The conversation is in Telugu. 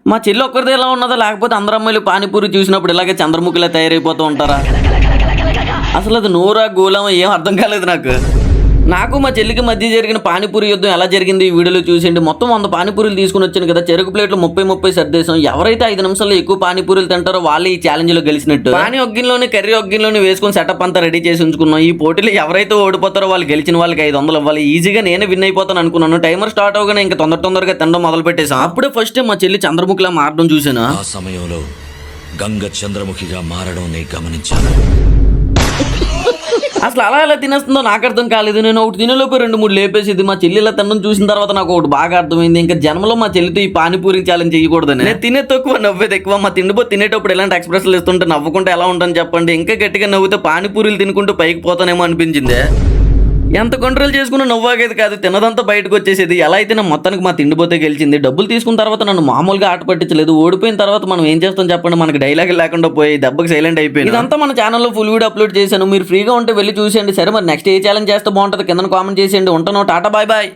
మా చెల్లి ఒక్కరిది ఎలా ఉన్నదో, లేకపోతే అందరు అమ్మాయిలు పానీపూరి చూసినప్పుడు ఇలాగే చంద్రముఖిలా తయారైపోతూ ఉంటారా? అసలు అది నోరా గోళమో ఏం అర్థం కాలేదు నాకు మా చెల్లికి మధ్య జరిగిన పానీపూరి యుద్ధం ఎలా జరిగింది ఈ వీడియోలో చూసేయండి. మొత్తం 100 పానీపూరీలు తీసుకుని వచ్చాను కదా, చెరుకు ప్లేట్లు 30 సర్దేశం. ఎవరైతే 5 నిమిషాల్లో ఎక్కువ పానీపూరీలు తింటారో వాళ్ళే ఈ ఛాలెంజ్ లో గెలిచినట్టు. పానీ ఒగ్గిన్లోని కర్రీ ఒగ్గిన్లోని వేసుకుని సెటప్ అంతా రెడీ చేసి ఉంచుకున్నాం. ఈ పోటీలో ఎవరైతే ఓడిపోతారో వాళ్ళు గెలిచిన వాళ్ళకి 500 ఇవ్వాలి. ఈజీగా నేనే విన్ అయిపోతాను అనుకున్నాను. టైమర్ స్టార్ట్ అవగానే ఇంకా తొందరగా తినడం మొదలు పెట్టేశాం. అప్పుడే ఫస్ట్ మా చెల్లి చంద్రముఖిలా మారడం చూసాను. ఆ సమయంలో గంగ చంద్రముఖిగా మారడం నేను గమనించాను. అసలు అలా ఎలా తినేస్తుందో నాకు అర్థం కాలేదు. నేను ఒకటి తినేలోపు 2-3 లేపేసింది. మా చెల్లి ఇలా తినడం చూసిన తర్వాత నాకు ఒకటి బాగా అర్థమైంది, ఇంకా జన్మలో మా చెల్లితో ఈ పానీపూరి ఛాలెంజ్ చేయకూడదని. నేను తినే తక్కువ నవ్వేది ఎక్కువ. మా తిండిపో తినేటప్పుడు ఇలాంటి ఎక్స్ప్రెషన్లు ఇస్తుంటే నవ్వుకుంటే ఎలా ఉంటాను చెప్పండి. ఇంకా గట్టిగా నవ్వుతే పానీపూరీలు తినుకుంటూ పైకి పోతానేమో అనిపించింది. ఎంత కంట్రోల్ చేసుకున్నా నవ్వాగేది కాదు, తినదంతా బయటకు వచ్చేసేది. ఎలా అయితే నా మొత్తానికి మా తిండిపోతే గెలిచింది. డబ్బులు తీసుకున్న తర్వాత నన్ను మామూలుగా ఆట పట్టించలేదు. ఓడిపోయిన తర్వాత మనం ఏం చేస్తాం చెప్పండి, మనకి డైలాగ్ లేకుండా పోయి దెబ్బకి సైలెంట్ అయిపోయింది. ఇదంతా మన ఛానల్లో ఫుల్ వీడియో అప్లోడ్ చేశాను, మీరు ఫ్రీగా ఉంటే వెళ్ళి చూసేయండి. సరే మరి నెక్స్ట్ ఏ ఛాలెంజ్ చేస్తే బాగుంటుంది కింద కామెంట్ చేసేయండి. ఉంటాను, టాటా, బాయ్ బాయ్.